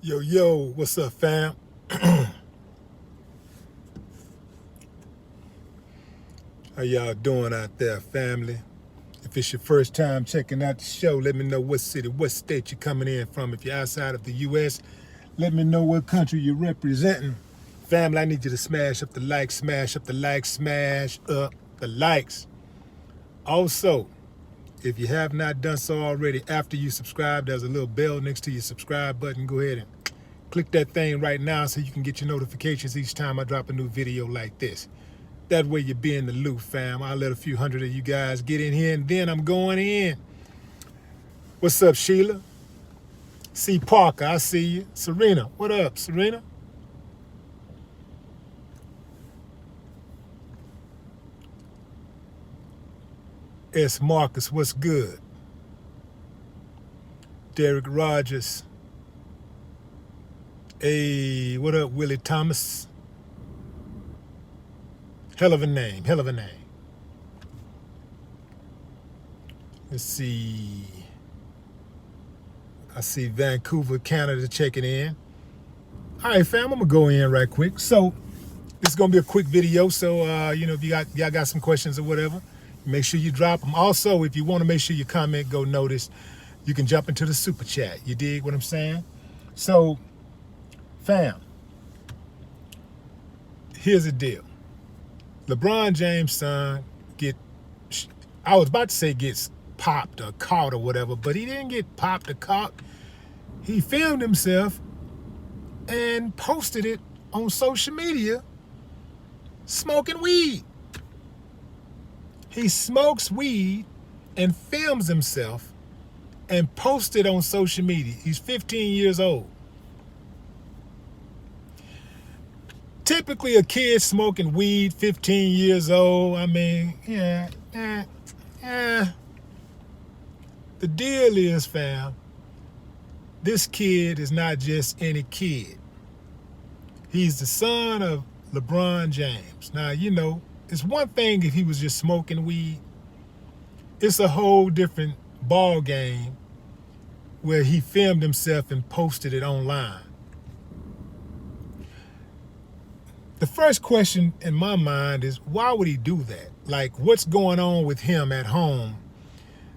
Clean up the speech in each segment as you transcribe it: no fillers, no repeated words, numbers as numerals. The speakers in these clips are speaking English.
Yo, what's up, fam? How y'all doing out there, family? If it's your first time checking out the show, let me know what city, what state you're coming in from. If you're outside of the U.S., let me know what country you're representing. Family, I need you to smash up the like, smash up the like, smash up the likes. Also, if you have not done so already, after you subscribe, there's a little bell next to your subscribe button. Go ahead and click that thing right now so you can get your notifications each time I drop a new video like this. That way you be in the loop, fam. I'll let a few hundred of you guys get in here, and then I'm going in. What's up, Sheila? C. Parker, I see you. Serena, what up, Serena? S. Marcus, what's good? Derek Rogers. Hey, what up, Willie Thomas? Hell of a name, hell of a name. Let's see. I see Vancouver, Canada checking in. All right, fam, I'm gonna go in right quick. So this is gonna be a quick video. So if y'all got some questions or whatever, make sure you drop them. Also, if you want to make sure you comment, go notice, you can jump into the super chat. You dig what I'm saying? So, fam, here's the deal. LeBron James' son I was about to say gets popped or caught or whatever, but he didn't get popped or caught. He filmed himself and posted it on social media smoking weed. He smokes weed and films himself and posts it on social media. He's 15 years old. Typically, a kid smoking weed, 15 years old, I mean, The deal is, fam, this kid is not just any kid. He's the son of LeBron James. Now, it's one thing if he was just smoking weed. It's a whole different ball game where he filmed himself and posted it online. The first question in my mind is, why would he do that? Like, what's going on with him at home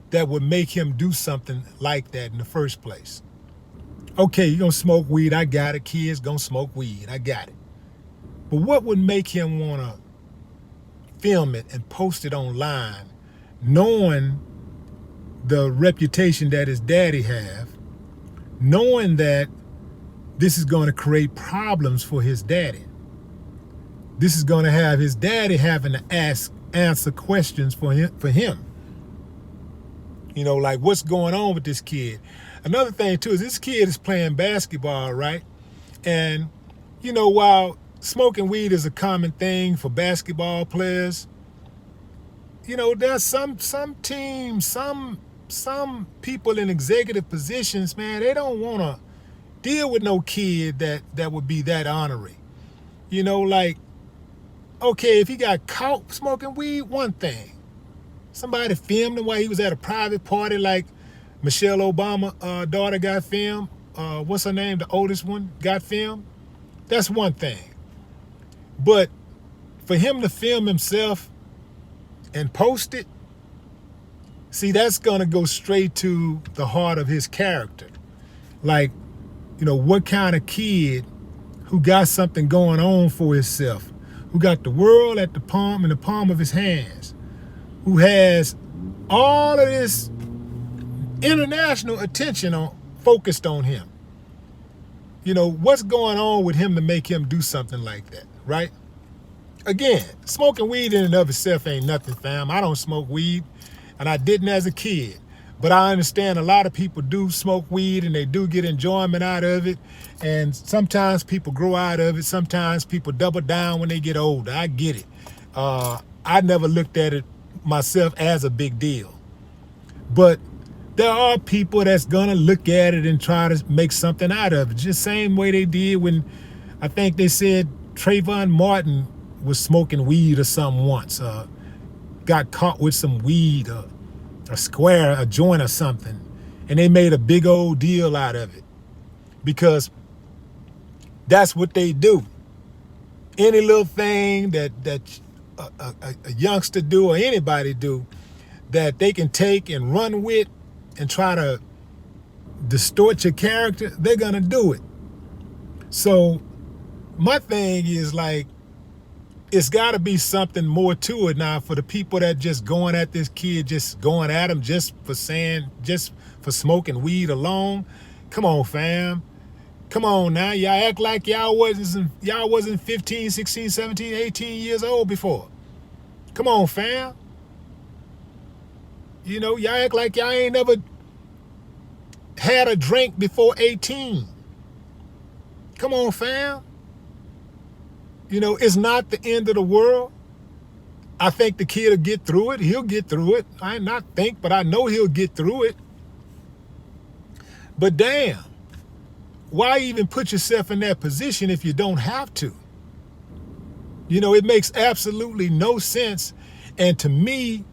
that would make him do something like that in the first place? Okay, you're going to smoke weed. I got it. Kids going to smoke weed. I got it. But what would make him want to film it and post it online, knowing the reputation that his daddy have, knowing that this is going to create problems for his daddy? This is going to have his daddy having to answer questions for him. Like, what's going on with this kid? Another thing, too, is this kid is playing basketball, right? And, while smoking weed is a common thing for basketball players, there's some teams, some people in executive positions, man, they don't want to deal with no kid that would be that ornery. Like, okay, if he got caught smoking weed, one thing. Somebody filmed him while he was at a private party, like Michelle Obama's daughter got filmed. What's her name? The oldest one got filmed. That's one thing. But for him to film himself and post it, see, that's going to go straight to the heart of his character. Like, what kind of kid who got something going on for himself, who got the world in the palm of his hands, who has all of this international attention focused on him. What's going on with him to make him do something like that, right? Again, smoking weed in and of itself ain't nothing, fam. I don't smoke weed, and I didn't as a kid. But I understand a lot of people do smoke weed, and they do get enjoyment out of it. And sometimes people grow out of it. Sometimes people double down when they get older. I get it. I never looked at it myself as a big deal. But there are people that's going to look at it and try to make something out of it. Just same way they did when I think they said Trayvon Martin was smoking weed or something once. Got caught with some weed, a joint or something. And they made a big old deal out of it. Because That's what they do. Any little thing that a youngster do or anybody do that they can take and run with and try to distort your character, they're gonna do it. So my thing is like, it's got to be something more to it now for the people that just going at this kid, just going at him just for smoking weed alone. Come on, fam. Come on now. Y'all act like y'all wasn't 15, 16, 17, 18 years old before. Come on, fam. You know, y'all act like y'all ain't never had a drink before 18. Come on, fam. You know, it's not the end of the world. I think the kid will get through it. He'll get through it. I not think, but I know he'll get through it. But damn, why even put yourself in that position if you don't have to? You know, it makes absolutely no sense. And to me,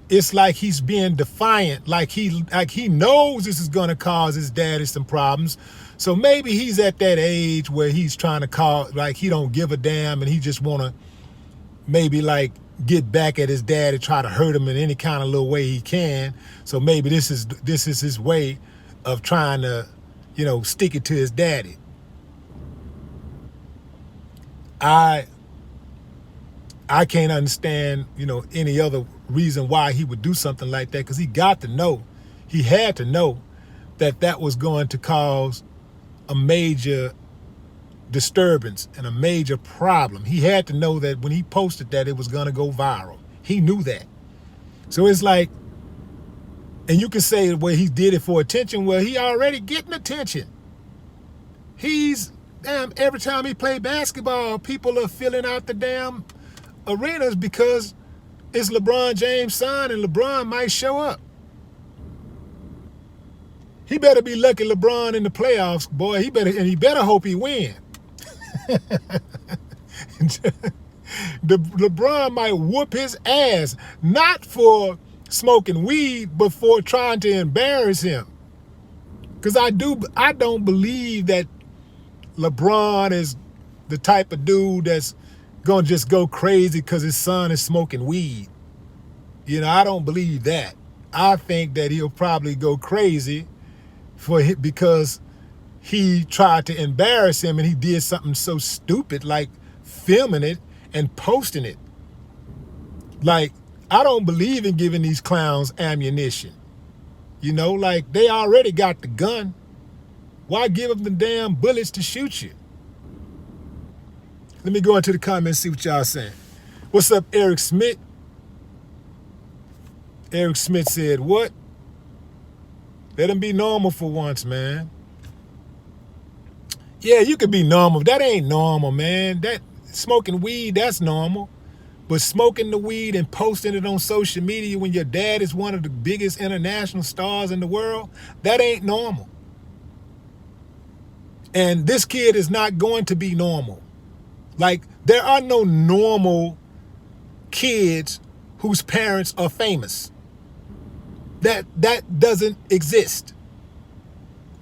it's like he's being defiant, like he knows this is gonna cause his daddy some problems. So maybe he's at that age where he's trying to call, like he don't give a damn and he just wanna maybe like get back at his dad and try to hurt him in any kind of little way he can. So maybe this is his way of trying to, you know, stick it to his daddy. I can't understand, you know, any other reason why he would do something like that, because he had to know that that was going to cause a major disturbance and a major problem. He had to know that when he posted that, it was going to go viral. He knew that. So it's like, and you can say, well, he did it for attention. Well, he already getting attention. Every time he play basketball, people are filling out the damn arenas because it's LeBron James' son and LeBron might show up. He better be lucky LeBron in the playoffs, boy. He better hope he win. LeBron might whoop his ass, not for smoking weed, but for trying to embarrass him. Because I don't believe that LeBron is the type of dude that's gonna just go crazy because his son is smoking weed. You know, I don't believe that. I think that he'll probably go crazy because he tried to embarrass him and he did something so stupid like filming it and posting it. Like, I don't believe in giving these clowns ammunition. You know, like they already got the gun. Why give them the damn bullets to shoot you? Let me go into the comments and see what y'all saying. What's up, Eric Smith? Eric Smith said, what? Let him be normal for once, man. Yeah, you could be normal. That ain't normal, man. That smoking weed, that's normal. But smoking the weed and posting it on social media when your dad is one of the biggest international stars in the world, that ain't normal. And this kid is not going to be normal. Like, there are no normal kids whose parents are famous. That doesn't exist.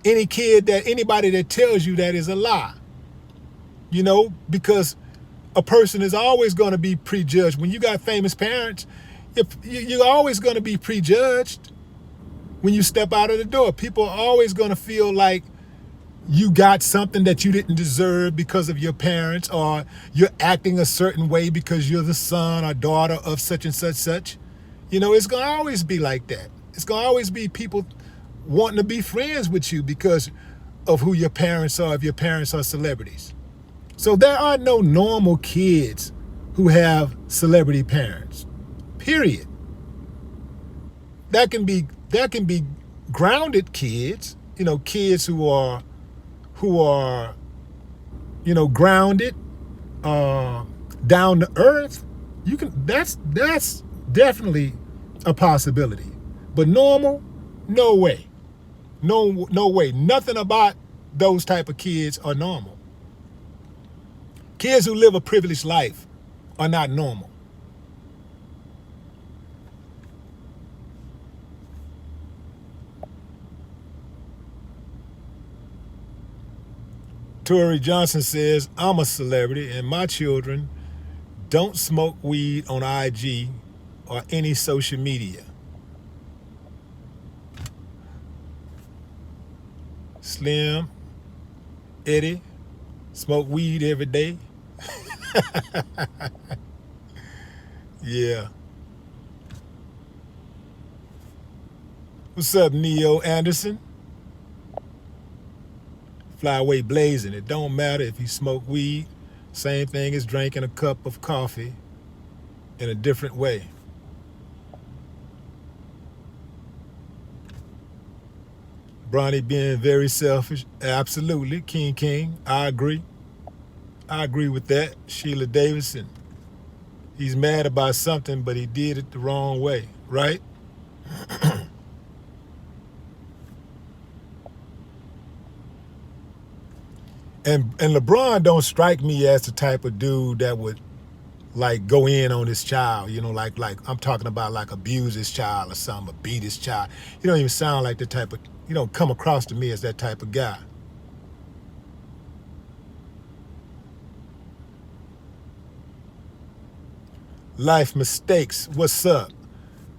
Anybody that tells you that is a lie. You know, because a person is always going to be prejudged. When you got famous parents, you're always going to be prejudged when you step out of the door. People are always going to feel like you got something that you didn't deserve because of your parents, or you're acting a certain way because you're the son or daughter of such and such. You know, it's going to always be like that. It's going to always be people wanting to be friends with you because of who your parents are, if your parents are celebrities. So there are no normal kids who have celebrity parents, period. That can be grounded kids, you know, kids who are, you know, grounded, down to earth. That's definitely a possibility. But normal, no way. No way. Nothing about those type of kids are normal. Kids who live a privileged life are not normal. Tori Johnson says, I'm a celebrity and my children don't smoke weed on IG or any social media. Slim, Eddie, smoke weed every day. Yeah. What's up, Neo Anderson? Flyway blazing. It don't matter if you smoke weed. Same thing as drinking a cup of coffee in a different way. Bronny being very selfish. Absolutely. King. I agree. I agree with that. Sheila Davidson. He's mad about something, but he did it the wrong way, right? And LeBron don't strike me as the type of dude that would like go in on his child, you know, like I'm talking about like abuse his child or something, or beat his child. He don't even sound like the type of, you don't come across to me as that type of guy. Life mistakes, what's up?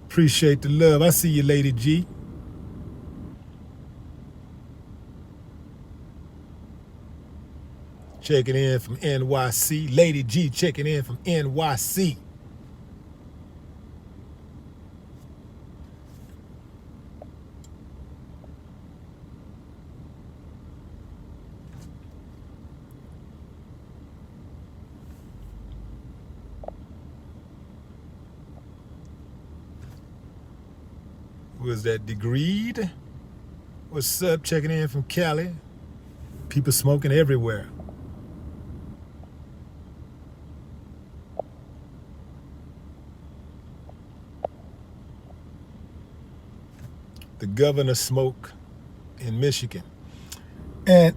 Appreciate the love. I see you, Lady G. Checking in from NYC. Lady G checking in from NYC. Was that Degreed? What's up? Checking in from Cali. People smoking everywhere. The governor smoke in Michigan. And,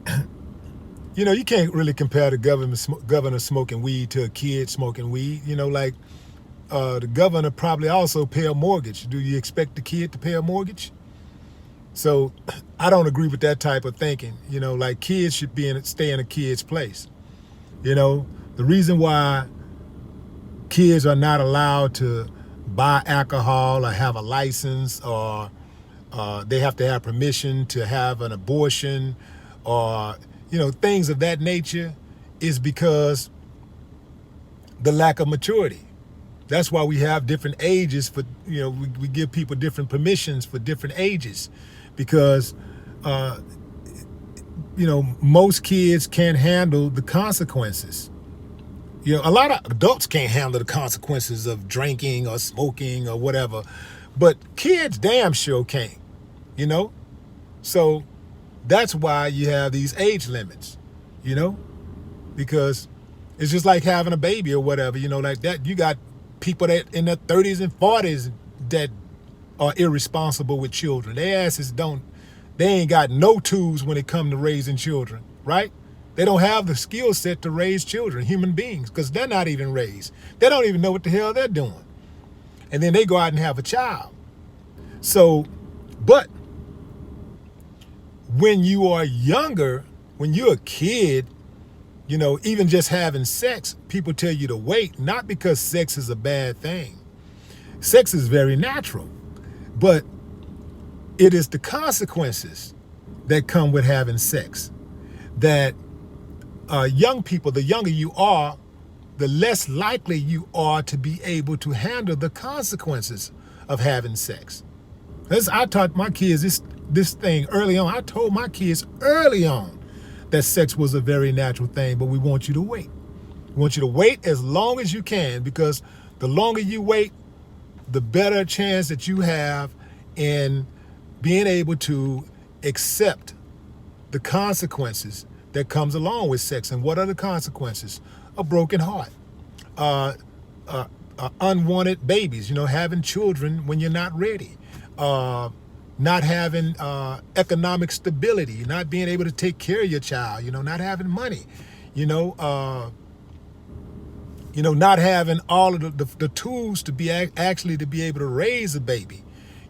you know, you can't really compare the governor smoking weed to a kid smoking weed. You know, like the governor probably also pay a mortgage. Do you expect the kid to pay a mortgage? So I don't agree with that type of thinking. You know, like kids should stay in a kid's place. You know, the reason why kids are not allowed to buy alcohol or have a license, or they have to have permission to have an abortion, or, you know, things of that nature, is because the lack of maturity. That's why we have different ages for, you know, we give people different permissions for different ages, because, you know, most kids can't handle the consequences. You know, a lot of adults can't handle the consequences of drinking or smoking or whatever, but kids damn sure can't, you know? So that's why you have these age limits, you know? Because it's just like having a baby or whatever, you know, like that. You got people that in their 30s and 40s that are irresponsible with children. Their asses they ain't got no tools when it comes to raising children, right? They don't have the skill set to raise children, human beings, because they're not even raised. They don't even know what the hell they're doing. And then they go out and have a child. So, but when you are younger, when you're a kid, you know, even just having sex, people tell you to wait, not because sex is a bad thing. Sex is very natural, but it is the consequences that come with having sex that young people, the younger you are, the less likely you are to be able to handle the consequences of having sex. I taught my kids this thing early on. I told my kids early on that sex was a very natural thing, but we want you to wait. We want you to wait as long as you can, because the longer you wait, the better chance that you have in being able to accept the consequences that comes along with sex. And what are the consequences? A broken heart, unwanted babies, you know, having children when you're not ready, not having economic stability, not being able to take care of your child, you know, not having money, not having all of the tools to be actually to be able to raise a baby,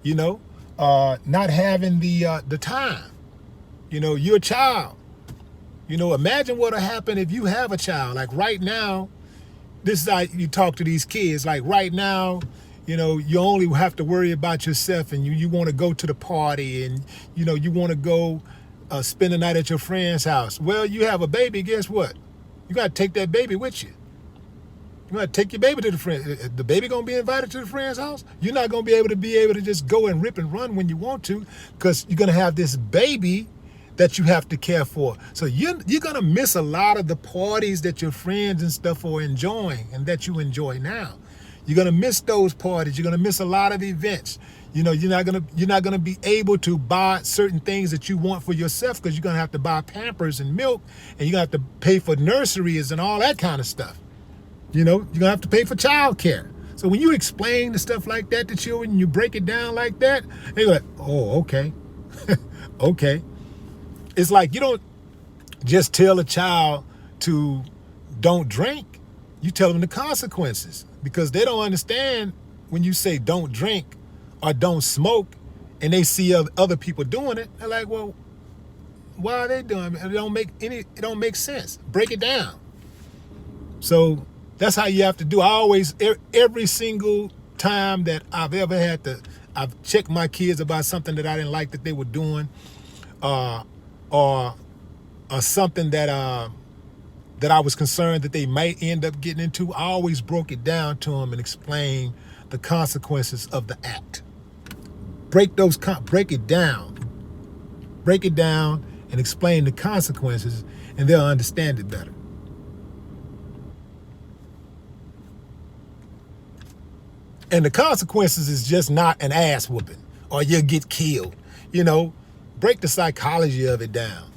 not having the time. You know, you're a child. Imagine what'll happen if you have a child. Like right now, this is how you talk to these kids. Like right now, you only have to worry about yourself, and you want to go to the party, and you want to go spend the night at your friend's house. Well, you have a baby. Guess what? You got to take that baby with you. You got to take your baby to the friend. The baby gonna be invited to the friend's house. You're not gonna be able to just go and rip and run when you want to, because you're gonna have this baby that you have to care for. So you're gonna miss a lot of the parties that your friends and stuff are enjoying and that you enjoy now. You're gonna miss those parties. You're gonna miss a lot of events. You're not gonna be able to buy certain things that you want for yourself, because you're gonna have to buy Pampers and milk, and you're gonna have to pay for nurseries and all that kind of stuff. You're gonna have to pay for childcare. So when you explain the stuff like that to children, you break it down like that, they're like, oh, okay. Okay. It's like you don't just tell a child to don't drink. You tell them the consequences, because they don't understand when you say don't drink or don't smoke, and they see other people doing it. They're like, well, why are they doing it? It don't make sense. Break it down. So that's how you have to do. I always, every single time that I've ever I've checked my kids about something that I didn't like that they were doing, or something that I was concerned that they might end up getting into. I always broke it down to them and explained the consequences of the act. Break it down and explain the consequences, and they'll understand it better. And the consequences is just not an ass whooping or you'll get killed. Break the psychology of it down.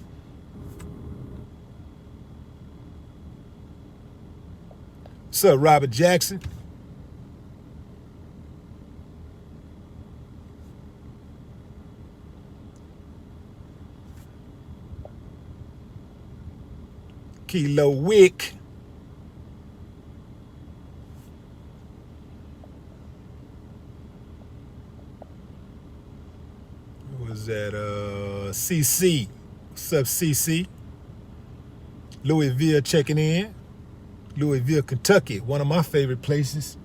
What's up, Robert Jackson? Kilo Wick. Was that CC? What's up, CC? Louisville checking in. Louisville, Kentucky, one of my favorite places.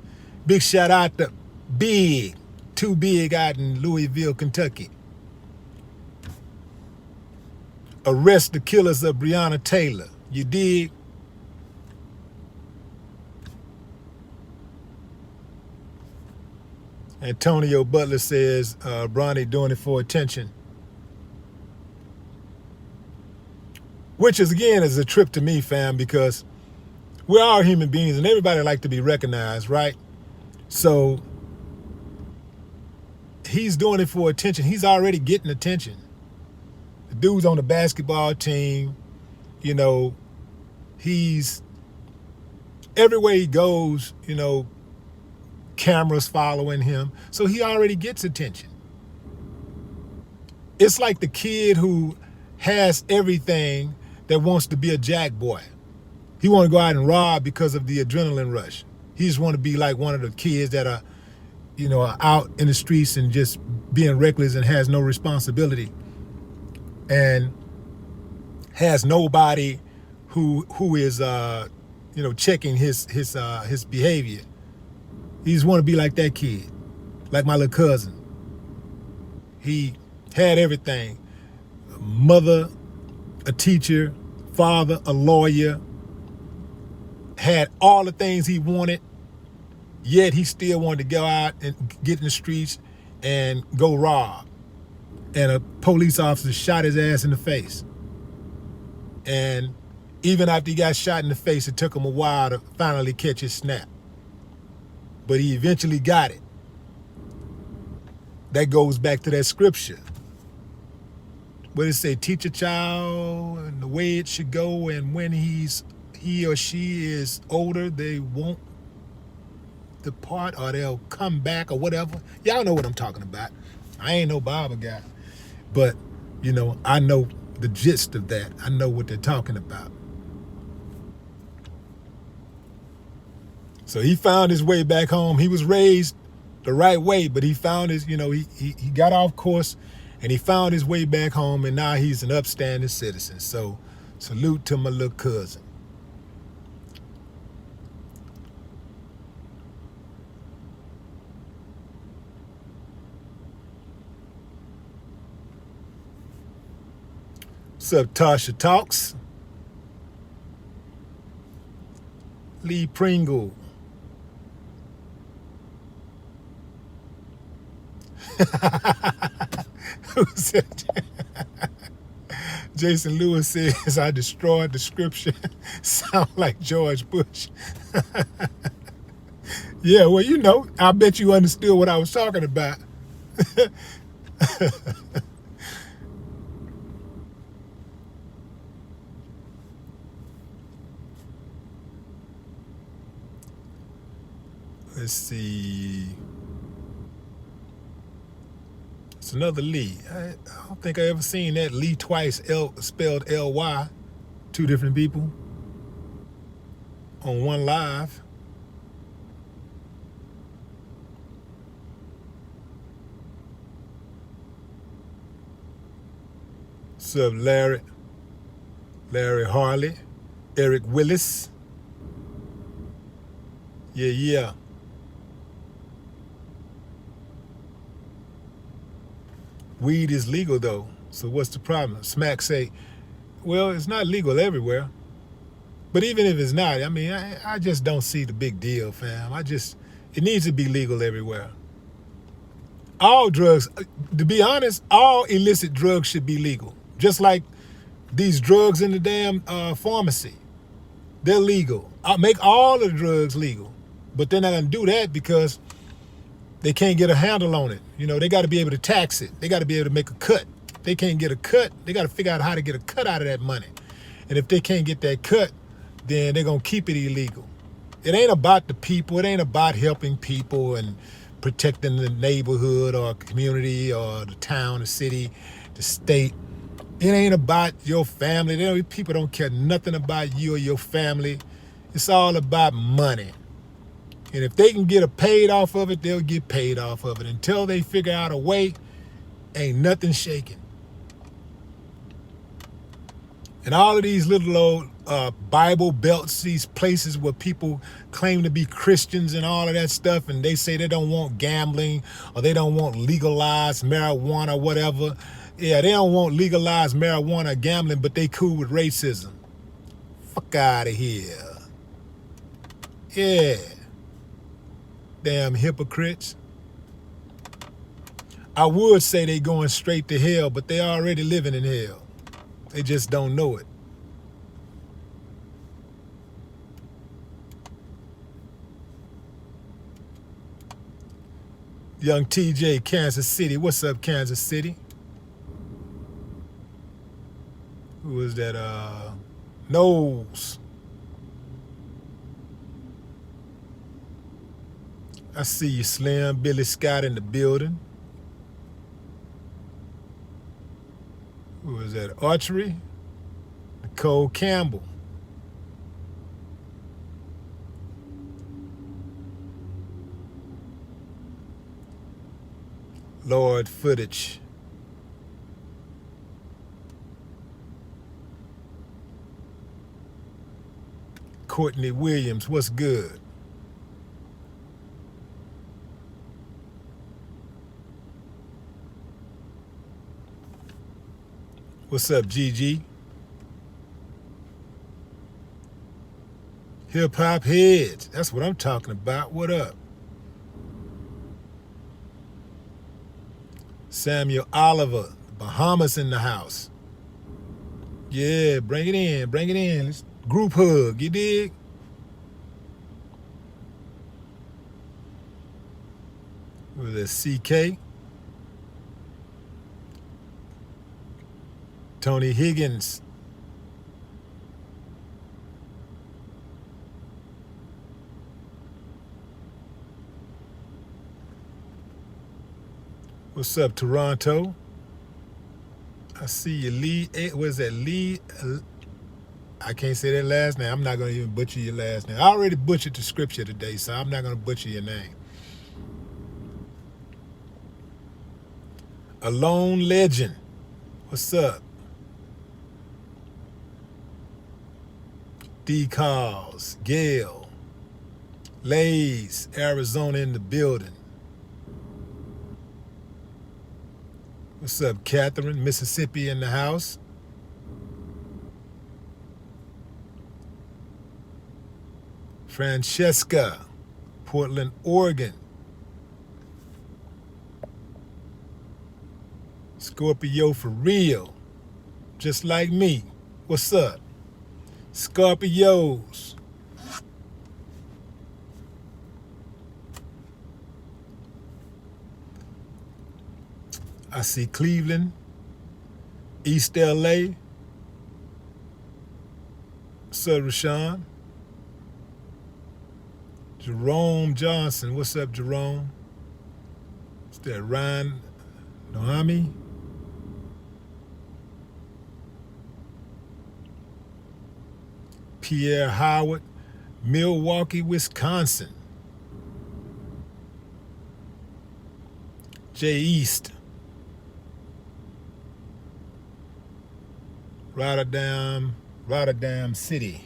Big shout out to Big, Too Big out in Louisville, Kentucky. Arrest the killers of Breonna Taylor. You dig? Antonio Butler says, Bronny doing it for attention. Which is, again, is a trip to me, fam, because we're all human beings and everybody like to be recognized, right? So he's doing it for attention. He's already getting attention. The dude's on the basketball team, he's everywhere he goes, cameras following him. So he already gets attention. It's like the kid who has everything that wants to be a jack boy. He want to go out and rob because of the adrenaline rush. He just want to be like one of the kids that are, out in the streets and just being reckless and has no responsibility and has nobody who is checking his behavior. He just want to be like that kid, like my little cousin. He had everything: a mother, a teacher, father, a lawyer, had all the things he wanted, yet he still wanted to go out and get in the streets and go rob. And a police officer shot his ass in the face. And even after he got shot in the face, it took him a while to finally catch his snap. But he eventually got it. That goes back to that scripture. What does it say? Teach a child and the way it should go, and when he or she is older, they won't depart, or they'll come back, or whatever. Y'all know what I'm talking about. I ain't no Bible guy, but I know the gist of that. I know what they're talking about. So he found his way back home. He was raised the right way, but he found his, he got off course and he found his way back home, and now he's an upstanding citizen. So Salute to my little cousin. What's up, Tasha Talks? Lee Pringle. Who said that? Jason Lewis says, I destroyed the scripture. Sound like George Bush. Yeah, well, you know, I bet you understood what I was talking about. Let's see. It's another Lee. I don't think I ever seen that Lee twice, spelled L-Y, two different people on one live. What's up, Larry? Larry Harley, Eric Willis. Yeah. Weed is legal though, so what's the problem? Smack say, well, it's not legal everywhere. But even if it's not, I mean, I just don't see the big deal, fam. It needs to be legal everywhere. All drugs, to be honest, all illicit drugs should be legal. Just like these drugs in the damn pharmacy. They're legal. I'll make all the drugs legal. But they're not gonna do that because they can't get a handle on it. You know, they got to be able to tax it. They got to be able to make a cut. If they can't get a cut, they got to figure out how to get a cut out of that money. And if they can't get that cut, then they're going to keep it illegal. It ain't about the people. It ain't about helping people and protecting the neighborhood or community or the town, the city, the state. It ain't about your family. People don't care nothing about you or your family. It's all about money. And if they can get paid off of it, they'll get paid off of it. Until they figure out a way, ain't nothing shaking. And all of these little old Bible belts, these places where people claim to be Christians and all of that stuff, and they say they don't want gambling or they don't want legalized marijuana or whatever. Yeah, they don't want legalized marijuana or gambling, but they cool with racism. Fuck out of here. Yeah. Damn hypocrites. I would say they going straight to hell, but they already living in hell. They just don't know it. Young TJ, Kansas City. What's up, Kansas City? Who was that? Knowles. I see you, Slim. Billy Scott in the building. Who was that? Archery. Nicole Campbell. Lord Footage. Courtney Williams, what's good? What's up, Gigi? Hip Hop Heads. That's what I'm talking about. What up? Samuel Oliver, Bahamas in the house. Yeah, bring it in. Bring it in. Let's group hug. You dig? What was that? CK? Tony Higgins. What's up, Toronto? I see you, Lee. What's that, Lee? I can't say that last name. I'm not going to even butcher your last name. I already butchered the scripture today, so I'm not going to butcher your name. A Lone Legend. What's up? D-Calls, Gail, Lays, Arizona in the building. What's up, Catherine? Mississippi in the house. Francesca, Portland, Oregon. Scorpio for real, just like me. What's up? Scorpios. I see Cleveland, East LA. What's up, Rashawn? Jerome Johnson. What's up, Jerome? What's that, Ryan Nohami? Pierre Howard, Milwaukee, Wisconsin. Jay East, Rotterdam City.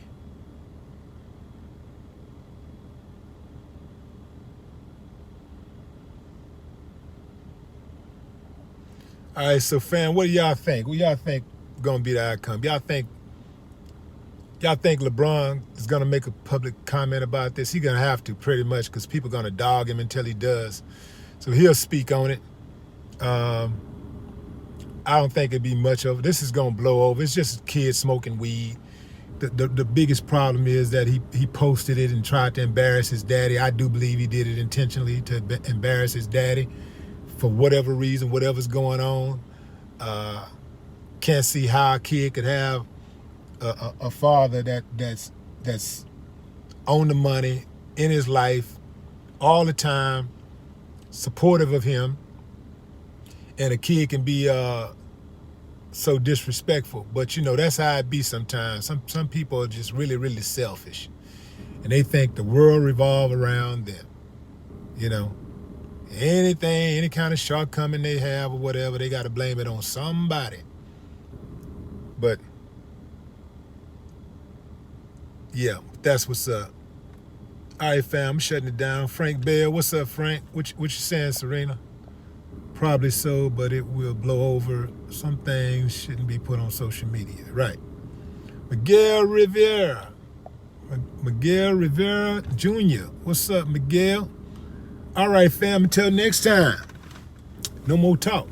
All right, so fam, what do y'all think? What y'all think gonna be the outcome? Y'all think LeBron is gonna make a public comment about this? He's gonna have to, pretty much, because people are gonna dog him until he does. So he'll speak on it. I don't think it'd be much of it. This is gonna blow over. It's just kids smoking weed. The biggest problem is that he posted it and tried to embarrass his daddy. I do believe he did it intentionally to embarrass his daddy for whatever reason, whatever's going on. Can't see how a kid could have a father that's on the money, in his life all the time, supportive of him, and a kid can be so disrespectful. But you know, that's how it be sometimes. Some people are just really, really selfish, and they think the world revolves around them. You know, anything, any kind of shortcoming they have or whatever, they got to blame it on somebody. But yeah, that's what's up. All right, fam, I'm shutting it down. Frank Bell, what's up, Frank? What you saying, Serena? Probably so, but it will blow over. Some things shouldn't be put on social media. Right. Miguel Rivera Jr. What's up, Miguel? All right, fam, until next time. No more talk.